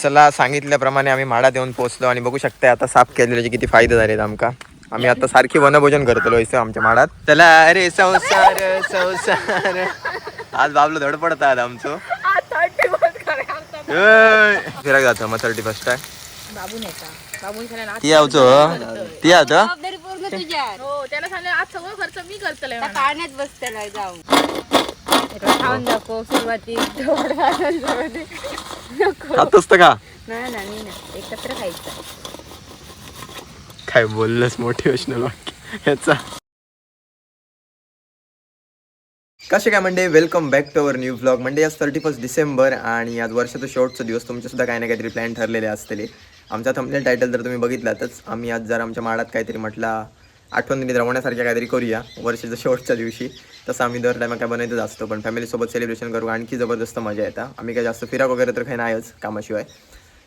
चला सांगितल्याप्रमाणे आम्ही माडात येऊन पोहोचलो आणि बघू शकता आता साफ केलेले किती फायदे झालेत आमका. आम्ही आता सारखी वनभोजन करतलो इथे आमच्या माडात. चला अरे संसार संसार आज बाबलो धडपडतात आमचं. फिरायला जातो मग 31 आहे. ती आवचो ती आता त्याला सांगितलं आज सगळं खर्च मी करतले पाण्यात बसतेला जाऊन खाऊन दाखव सुरुवाती खातोस का नाही ना मी ना एकत्र खायचं. काय बोललंस मोटिवेशनल वाक्य ह्याचा. कसे काय म्हणजे welcome back to our new blog. म्हणजे आज 31 डिसेंबर आणि आज वर्षाचा शेवटचा दिवस. तुमचे सुद्धा काही ना काहीतरी प्लॅन ठरलेले असतील. आमचा थंबनेल टायटल जर तुम्ही बघितलातच आम्ही आज जर आमच्या माडात काहीतरी म्हटला आठवणी रवण्यासारख्या काहीतरी करूया वर्षाच्या शेवटच्या दिवशी. तसं आम्ही दर टायमा काय बनवतच असतो पण फॅमिलीसोबत सेलिब्रेशन करू आणखी जबरदस्त मजा येतात. आम्ही काय जास्त फिराक वगैरे तर काही नाहीच कामाशिवाय.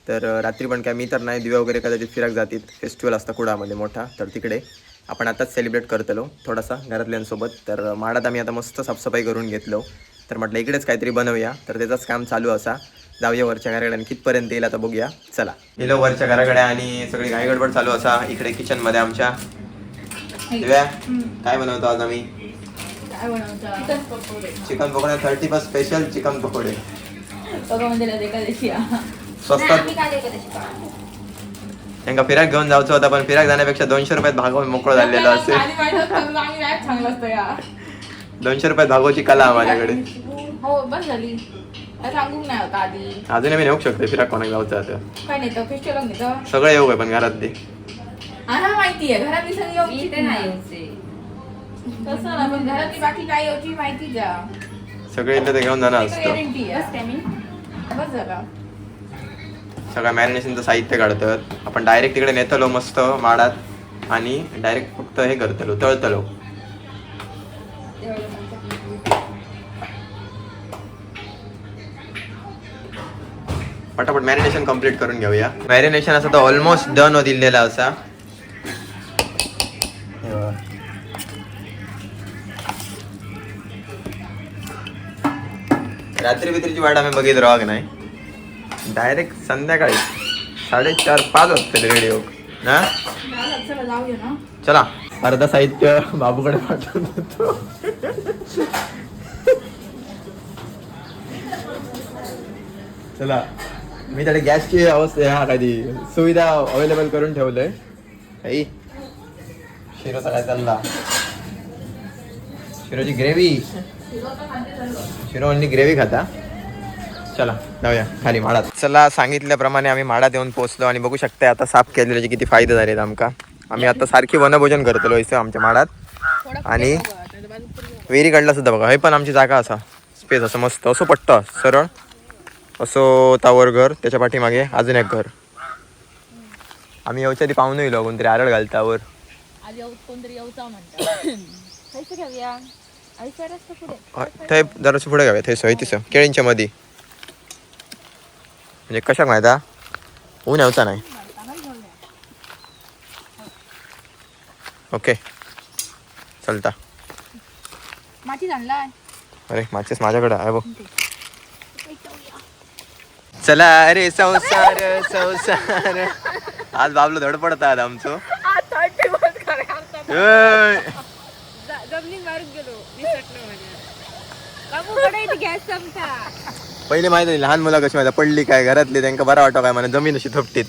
तर रात्री पण काय मी तर नाही दिव्या वगैरे कदाचित फिराक जातील. फेस्टिवल असतं कुडामध्ये मोठा तर तिकडे आपण आताच सेलिब्रेट करतलो थोडासा घरातल्यांसोबत. तर माडात आम्ही आता मस्त साफसफाई करून घेतलो. तर म्हटलं इकडेच काहीतरी बनवूया तर त्याचंच काम चालू असा. जाऊया वरच्या घराकडे आणि कितपर्यंत येईल आता बघूया. चला गेलो वरच्या घराकडे आणि सगळी घाई गडबड चालू असा इकडे किचनमध्ये आमच्या. दिव्या काय बनवतो आज आम्ही? चिकन पकोडे 31 स्पेशल चिकन पकोडे स्वस्तात. त्यांना फिराक घेऊन जायचं होता पण फिराक जाण्यापेक्षा 200 रुपयात भागवून मोकळं झालेलं असेल. 200 रुपयात भागवची कला माझ्याकडे. हो बस झाली सांगू नाही होता आधी. अजूनही मी नेऊ शकतो फिराक कोणाला जायचं आता. काय नेतो फेस्टिवल नेतो सगळं येऊ आहे पण घरात ते माहिती आहे घरातली सगळी येऊची नाही तसं ना पण घरातली बाकी काय येऊची माहिती द्या. सगळे इथं ते घेऊन जाणार असतं. गॅरंटी आहे बस झाला. सगळं मॅरिनेशनचं साहित्य काढतात आपण डायरेक्ट तिकडे नेतलो मस्त माडात आणि डायरेक्ट फक्त हे करतलो तळतलो. पटापट मॅरिनेशन कम्प्लीट करून घेऊया. मॅरिनेशन असं तर ऑलमोस्ट डन दिलेला असा. रात्री बित्रीची वाट आम्ही बघित राहू की नाही. डायरेक्ट संध्याकाळी 4:30-5 वाजता रेडी हो ना. चला अर्धा साहित्य बाबूकडे पाठवून देतो. चला मी त्याला गॅसची अवस्था कधी सुविधा अवेलेबल करून ठेवलंय. काही शिरोचा काय चालला. शिरोची ग्रेव्ही. शिरो आणि ग्रेव्ही खाता. चला जाऊया खाली माडात. चला सांगितल्याप्रमाणे आम्ही माडात येऊन पोहोचलो आणि बघू शकता आता साफ केलेले किती फायदे झालेत आमका. आम्ही आता सारखी वनभोजन करतलो इथे आमच्या माडात. आणि विहिरी काढला सुद्धा बघा. हे पण आमची जागा असा स्पेस असं मस्त असं पट्ट सरळ असो तावर घर त्याच्या पाठीमागे अजून एक घर. आम्ही येऊच्या आधी पाहून येलो कोणतरी आरळ घालतावर थंय जरासं पुढे घ्याव्या थंय सोय तिसं केळींच्या मध्ये. म्हणजे कशाक माहिती ऊन येऊचा नाही. ओके चलता. अरे माचीस माझ्याकडे आहे बघ. चला अरे संसार संसार आज बाबलो धडपडतात आमचं. पहिले माहिती नाही लहान मुलं कशी माहिती पडली काय घरातली त्यांना बरा वाटतो काय म्हणा जमीन अशी थपटीत.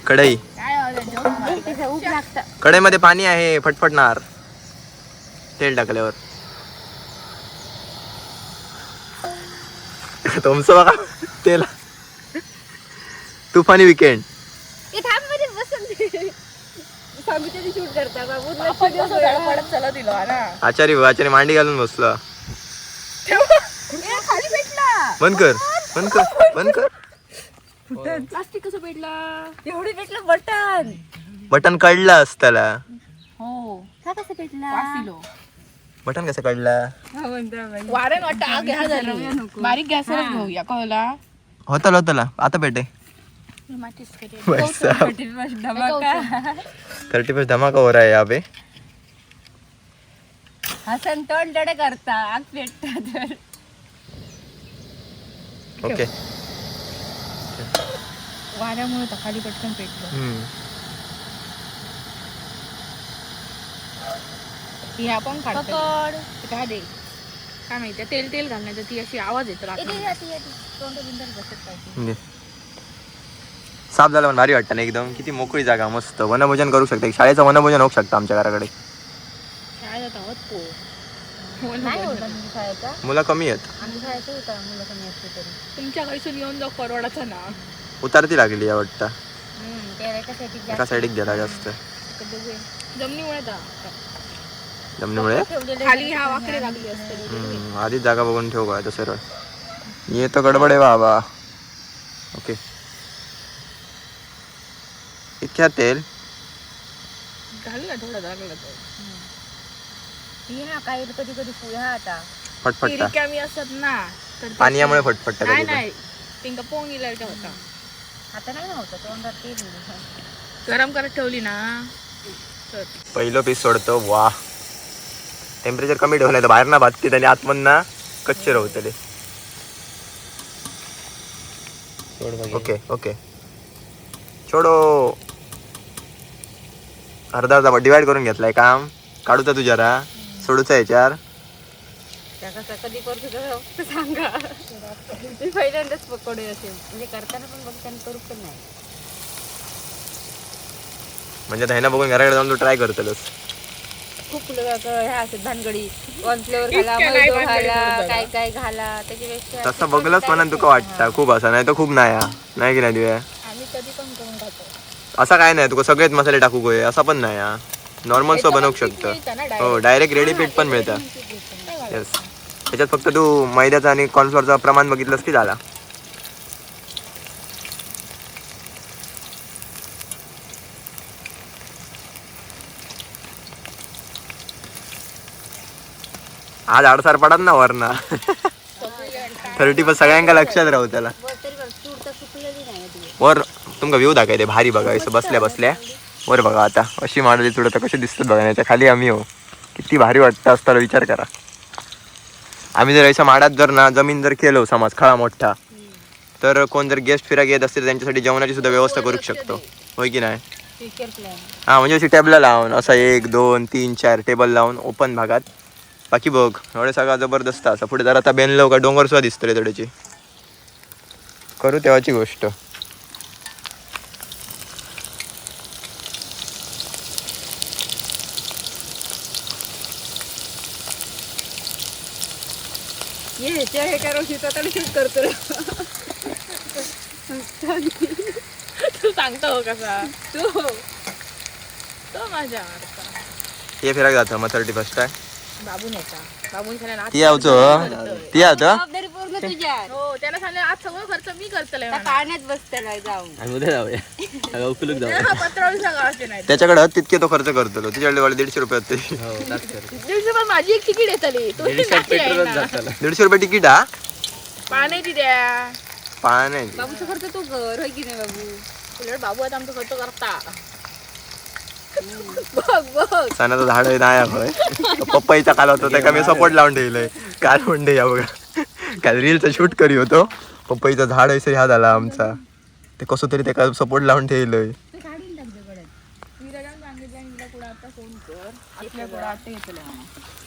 कढई कढईमध्ये पाणी आहे फटफटणार. तेल टाकल्यावर तुमचं बघा तेल तुफानी विकेंड. आचारी मांडी घालून बसला. बंद कर बंद कर बंद कर. प्लास्टिक कसं भेटला एवढी भेटलं बटन बटन काढला असताला. हो कसं भेटला बटन कसं काढला. वारण वाटतं आग घ्या झाली बारीक गॅसवरच घेऊया कळला. होतला आता भेटे 31 धमाका हो रहा है यहाँ पे. हसन तोंड डडे करता आग पेटता तर ओके वाऱ्यामुळे तर खाली पटकन पेटलं. ही आपण काढतो काय दे काय माहिती तेल तेल घालण्याचा ती अशी आवाज येतो तोंड बिंदर बसत पाहिजे. साफ झालं पण भारी वाटतं ना एकदम. किती मोकळी जागा मस्त वनभोजन करू शकता. शाळेचं वनभोजन होऊ शकतं आमच्या घराकडे. शाळेत आहोत को नाही होता म्हणजे शाळेचा मुलं कमी आहेत. आम्ही शाळेचं होता मुलं कमी असते तरी तुमच्या घरसून येऊन जाऊ परवडाचं ना. उतारती लागली या वाटतं. त्याला एका साईडीत एका साईडीक गेला जास्त जमिनीमुळे जमिनीमुळे खाली हा वाकडे लागली असते. आधीच जागा बघून ठेव का सरळ. ये तो गडबड आहे बाबा. ओके इतक्या तेल घाल ना थोडं लागलं तर ती ना काही कधी कधी पुढे आता फटफटता रिकामी असतात ना तर ते- पाण्यामुळे फटफटता नाही कधी पण. नाही तिंका पोंगी लाईट होता आता नाही ना होतं तोंडात ते गरम करत ठेवली ना तर पहिलं पीस सोडतो. वा टेम्परेचर कमी ठेवलं तर बाहेर ना भाजते आणि आतमधना कच्चे राहतले. ओके ओके छोडो. अर्धा अर्धा डिवाइड करून घेतलाय काम. काढूचा तू जरा सोडूचा याच्यावर. त्या कसं कधी करतो तर फक्त सांगा मी पहिल्यांदाच पकडे असेल म्हणजे करताना पण बघताना करू पण नाही म्हणजे ह्याना बघून घराकडे जाऊन तू ट्राय करतलस. खूप ह्या असतात भानगडी कॉर्नफ्लोअर घाला इतक्या नाही मैदा भानगडी घाला करत काय काय घाला त्याच्यापेक्षा तसं बघलंच म्हणून तुका वाटतं खूप असा नाही तर खूप नाही हा. नाही की नाही दिव्या. आम्ही कधी पण करून खातो. असा काय नाही तुका सगळेच मसाले टाकू गोय असा पण नाही हा. नॉर्मल सो बनवू शकतं. हो डायरेक्ट रेडी पीठ पण मिळतं. येस त्याच्यात फक्त तू मैद्याचा आणि कॉर्नफ्लोअरचं प्रमाण बघितलंस की झाला. आज आडसार पडत ना वरना 30 पण सगळ्यांका लक्षात राहू त्याला. तरी पण चूर तर सुकलेली नाही ती वर तुमका व्ह्यू दाखवते भारी बघायचं बसल्या बसल्या. वर बघा आता अशी मांडली तुला तर कशी दिसतात बघा. याच्या खाली आम्ही हो किती भारी वाटतं असताना विचार करा. आम्ही जर अशा माडात जर ना जमीन जर केलो समज खळा मोठा तर कोण जर गेस्ट फिरायला येत असतील त्यांच्यासाठी जेवणाची सुद्धा व्यवस्था करू शकतो. होय की नाही. फ्युचर प्लॅन हां म्हणजे अशी टेबला लावून असा 1 2 3 4 टेबल लावून ओपन भागात. बाकी बघ एवढे सगळा जबरदस्त असा. पुढे जर आता बेनलो का डोंगर सुद्धा दिसतले थोडीची. करू तेव्हाची गोष्ट. हे करून शिकवताना शूट करतो तू सांगतो कसा तू तो माझ्या हे फिरायला जातं मग 31st आहे. बाबू नेता बाबून ती आवतो ती आवतो जबाबदारी पूर्ण तुझ्या हो त्याला सांगितलं आज सगळं खर्च मी करतले पाण्यात बसते जाऊन आणि उद्या जाऊया उकलूक जाऊ. 15-20 गावाचे नाही त्याच्याकडं तितके तो खर्च करतो. त्याच्याकडे 150 रुपये होते. 150 रुपये माझी एक तिकीट येतली तू 150 रुपये तिकीट हा. पाण्याची द्या पाणी बाबूचा खर्च तू कर होय की नाही बाबू उलट बाबू आता आमचा खर्च करता बघ बघ सणाचं झाड नाही होय. पप्पाईचा काल होता त्या मी सपोर्ट लावून ठेवलंय. काय म्हणते या बघा काल रीलचं शूट करी होतो. पप्पाईचं झाड आहे ह्या झाला आमचा. ते कसं तरी त्याला सपोर्ट लावून ठेवलंय.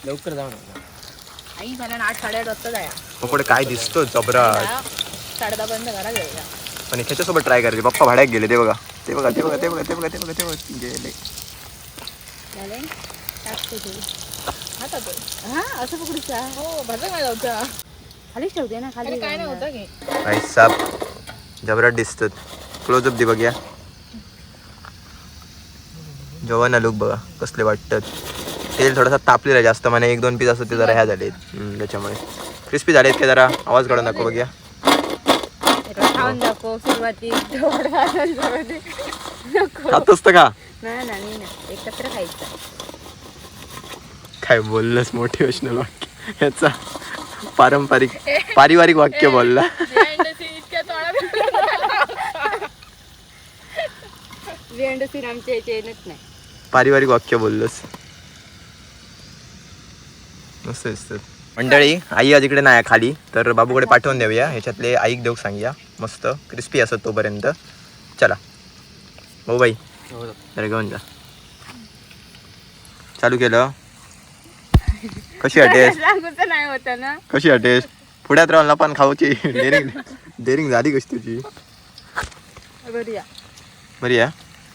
लवकर जाऊ ना आई झाल्या 8-8:30 वाजता जाया. पप्पा काय दिसतो जबरा. 10:30 पर्यंत घरा गेला पण ह्याच्यासोबत ट्राय करायचे. पप्पा भाड्यात गेले ते बघा ते बघा ते बघा ते बघा ते बघा ते बघा ते बघा गेले. आता तो हा असं पकडूचा हो भाजा काय जाऊचा खालीच ठेवते ना खाली काय नाही होतं की भाई साप जबराट दिसतात. क्लोजअप दे बघ या. जेव्हा लुक बघा कसले वाटतात. तेल थोडासा तापलेला जास्त म्हणे 1-2 पीस असं ते जरा ह्या झालेत त्याच्यामुळे क्रिस्पी झालेत का जरा आवाज काढून दाखव बघ या. खाऊन दाखव सुरुवाती खातोस तर का नाही ना एकत्र खायचं. काय बोललंस मोटिवेशनल वाक्य ह्याचा पारिवारिक वाक्य बोलला. सीन आमच्या इथे येत नाही. पारिवारिक वाक्य बोललंस. मस्त दिसतात मंडळी. आई आज इकडे नाही खाली, तर बाबूकडे पाठवून देऊया. ह्याच्यातले आईक देऊ सांगूया, मस्त क्रिस्पी असत तोपर्यंत. चला भाऊ बाई तर घेऊन जा. चालू केलं. कशी टेस्ट? सांगूचं नाही होतं ना. कशी टेस्ट? पुढ्यात राहून पण खाऊची डेअरिंग झाली कशी तुझी? बढिया. बरी आहे.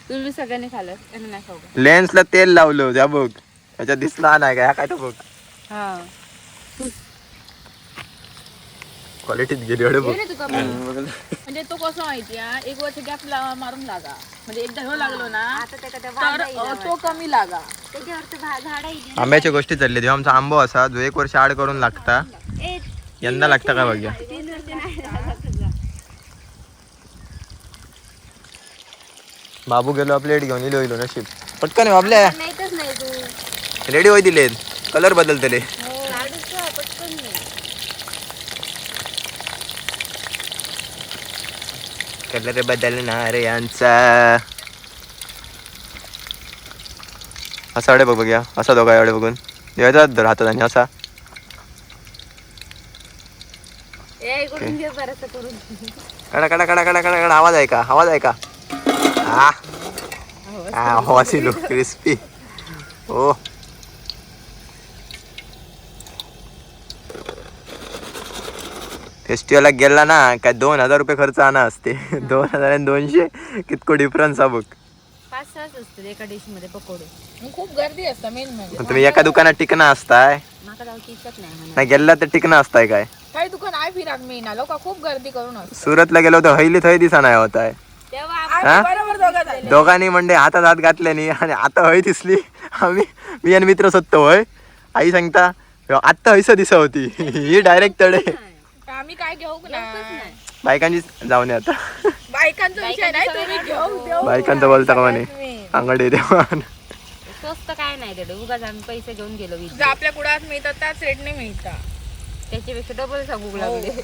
तुम्ही सगळ्यांनी खाल्लं आणि नाही खाऊ. लेन्सला तेल लावलं त्या बघ, त्याच्यात दिसला नाही का काय तो बघ. हा क्वालिटीत गेली एवढे बघ. म्हणजे तो कसं माहिती आहे, एक वर्ष गॅप मारून लागा, म्हणजे एकदा हे लागलो ना आता ते कधी तर तो कमी लागा. त्याच्यावर झाड आंब्याच्या गोष्टी चालली तेव्हा आमचा आंबो असा जो 1 वर्ष आड करून लागता. यंदा लागता का बघ्या. 3 वर्ष नाही झाला तुझा. बाबू गेलो प्लेट घेऊन इलो नशीब पटकन बाबल्या नाहीतच नाही तू. रेडी होई दिले. कलर बदलतले. पटकन नाही. कलर बदलणार यांचा. असा एवढे बघ बघ्या, असा दोघा एवढे बघून देवायचा राहतात आणि असा. इकडून घे बरंच करून. कडा कडा कडा कडा कडा कडा आवाज आहे का? आवाज आहे का? हा आवाज येलो क्रिस्पी. हो फेस्टिवलला गेला ना काय 2000 रुपये खर्च आणा असते. 2000 आणि 200 कितको डिफरन्स हा बघ. 5-6 असतात एका डिश मध्ये पकोडे. मग खूप गर्दी असतं मेन म्हणजे. पण तुम्ही एका दुकानात टिकणं असताय माका जाऊची इच्छाच नाही म्हणा. नाही गेला तर टिकणं असताय काय? काही दुकान आहे फिराक मेन लोक खूप गर्दी करून असतात. सुरतला गेलो तर हैली थंय दिसा नाही होत आहे. तेव्हा हा? बरोबर दोघं झाले. दोघांनी म्हणजे हातात हात घातले नाही आणि आता हय दिसली. मी आणि मित्र सत्तो होय. आई सांगता आत्ता हैसं दिसा होती. ही डायरेक्ट तडे. आम्ही काय घेऊ ना बायकांची जाऊन आता बायकांचा विषय नाही, तुम्ही घेऊ देऊ. बायकांचं बोलता का म्हणे अंगडी देवा. स्वस्त काय नाही तेवढं. उगाच आम्ही पैसे घेऊन गेलो वीज. जे आपल्या कुडात मिळतात त्याच रेटने मिळतात. त्याच्यापेक्षा डबल सांगू लागले.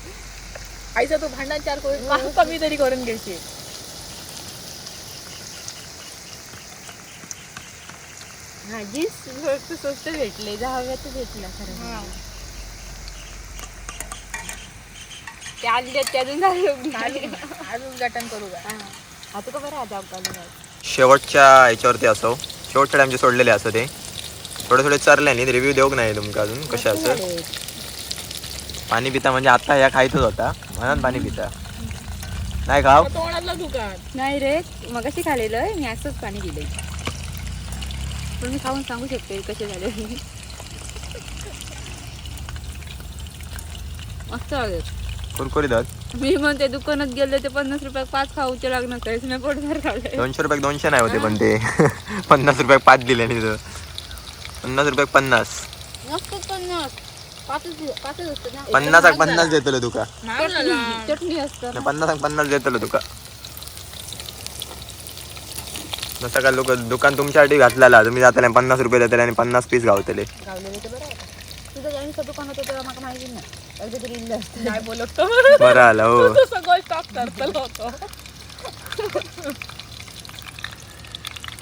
आईचा तू भांडण चार करून कमी तरी करून घ्यायची. हा जीन्स स्वस्त भेटले. 10व्यात भेटला खरं. ते आले त्यातून अजून गटन करू का? आता का बरं आता अपघात. शेवटच्या ह्याच्यावरती असो, शेवटच्या टाइमचे सोडलेले असं ते थोडे चरले नाही. रिव्ह्यू देऊ नाही तुमका अजून कशा असं. पाणी पिता म्हणजे आता या खायचंच होता म्हणून पाणी पिता नाही खाव. तोंडातलं दुकान नाही रे, मग कशी खालेलं मी असंच पाणी दिलंय. पण मी खाऊन सांगू शकते कसे झाले. मस्त लागेल. कुरकुरीत आहेत. मी म्हणते दुकानात गेले ते 50 रुपयात 5 खाऊचे लागणार काहीच नाही. पोटभर खाल्ले. 200 रुपये 200 नाही होते पण ते 50 रुपये 5 दिले नाही तर 50 रुपये 50. मस्त 5 असतं ना. 50 50 देतलो तुका. चटणी असतं. 50 देतलो तुका. जसं का लोक दुकान तुमच्यासाठी घातलेला तुम्ही जाताले 50 रुपये देतले आणि 50 पीस गावतले. गावलेलं तर बरं आहे. तुझं ज्यांचं दुकान होतं तेव्हा मला माहिती नाही. अगदी तरी इल्लं असतं. नाही बोलत बरं आलं हो. तू सगळं स्टॉक करतलं होतं.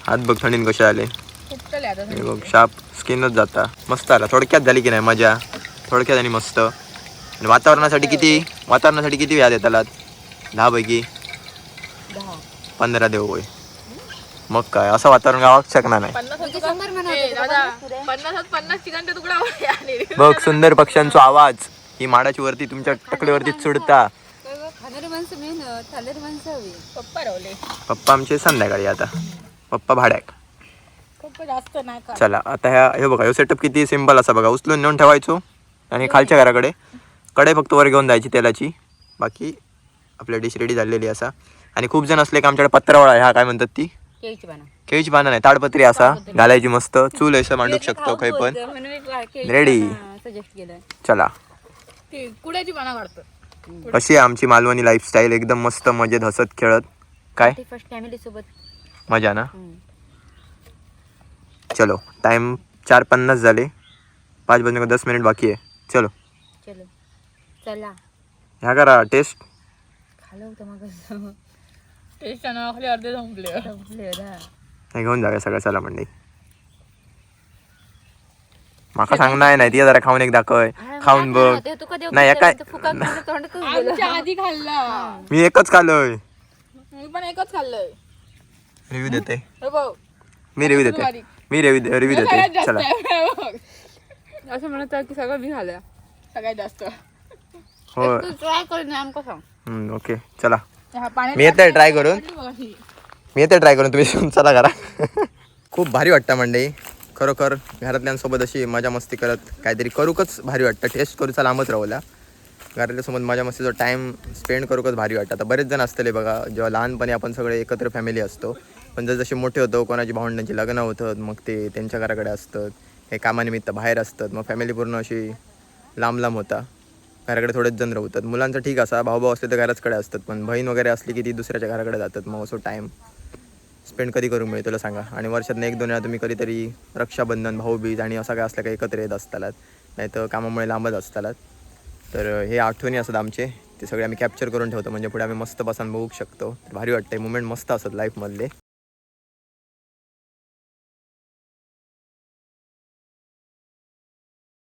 हात बघ थंडीन कसे आले. खूप चले आता. हे बघ शार्प स्किनच जाता. मस्त आला. थोडक्यात झाली की नाही मजा. थोडक्यात आणि मस्त. आणि वातावरणासाठी किती व्याज येतात? 10 पैकी 15 देऊ होय. मग काय असं वातावरण गावात शकणार नाही. 50 चिकनचे तुकडा आले. बघ सुंदर पक्ष्यांचा आवाज ही माडाची वरती तुमच्या टकलीवरती चुडता. खाणारी माणसं मेन खाणारी माणसं हवी. पप्पा रावले. पप्पा आमचे संध्याकाळी आता. पप्पा भाड्याक. खूप जास्त नाही का. चला आता हे बघा हे सेटअप किती सिंपल असा बघा. उचलून नेऊन ठेवायचो आणि खालच्या घराकडे कडे फक्त वर घेऊन जायची तेलाची. बाकी आपल्या डिश रेडी झालेली असा. आणि खूप जण असले का आमच्याकडे पत्रावळा ह्या काय म्हणतात ती केळीची पानं नाही ताडपत्री असा घालायची मस्त. चूल असं मांडू शकतो काही पण. रेडी. सजेस्ट केलं. चला ती कुड्याची पानं काढतो. कशी आहे आमची मालवणी लाईफस्टाईल? एकदम मस्त मजेत हसत खेळत. काय फर्स्ट फॅमिली सोबत मजा ना. चलो टाइम 4:50 झाले. 5 बजने को 10 मिनिट बाकी आहे. चलो चलो चला. ह्या करा टेस्ट. खाल्लं होतं मग. टेस्टच्या नावाखाली अर्धे संपले. हे घेऊन जाऊया सगळं. चला मंडळी माका सांगणार नाही ती जरा खाऊन एक दाखव खाऊन बघ ते तू कधी नाही एका फुका खाऊन तोंडातच गेलं. आमच्या आधी खाल्ला मी एकच खाल्लोय मी पण एकच खाल्लंय रिव्ह्यू देते हे बघ मी रिव्ह्यू देते मी रिव्ह्यू देते चला असं म्हणत आहे की सगळं मी खाल्लं सगळ्यात जास्त हो तू ट्राय करून आमका सांग. ओके चला हा, पाण्यात मी येते ट्राय करून टाकली बघा ही. मी येते ट्राय करून तुम्ही चला करा खूप भारी वाटतं मंडई खरोखर घरातल्यांसोबत अशी मजा मस्ती करत काहीतरी करूकच भारी वाटतं टेस्ट करूचा लांबच राहूला घरातल्यासोबत मजा मस्तीचा टाईम स्पेंड करूकच भारी वाटतं आता बरेच जण असतले बघा जेव्हा लहानपणी आपण सगळे एकत्र फॅमिली असतो पण जर जसे मोठे होतो कोणाची भावंडांची लग्न होतात मग ते त्यांच्या घराकडे असतात हे कामानिमित्त बाहेर असतात मग फॅमिली पूर्ण अशी लांब लांब होता घराकडे थोडेच जण राहतात मुलांचं ठीक असा भाऊ असले तर घराचकडे असतात पण बहीण वगैरे असली की ती दुसऱ्याच्या घराकडे जातात मग असं टाईम स्पेंड कधी करून मिळेल तुला सांगा आणि वर्षातनं 1-2 वेळा तुम्ही कधीतरी रक्षाबंधन भाऊबीज आणि असं काय असलं काही एकत्र येत असतालात नाही तर कामामुळे लांबच असतालात तर हे आठवणी असतात आमचे ते सगळे आम्ही कॅप्चर करून ठेवतो म्हणजे पुढे आम्ही मस्त बसून बघू शकतो भारी वाटतं मुमेंट मस्त असतात लाईफमधले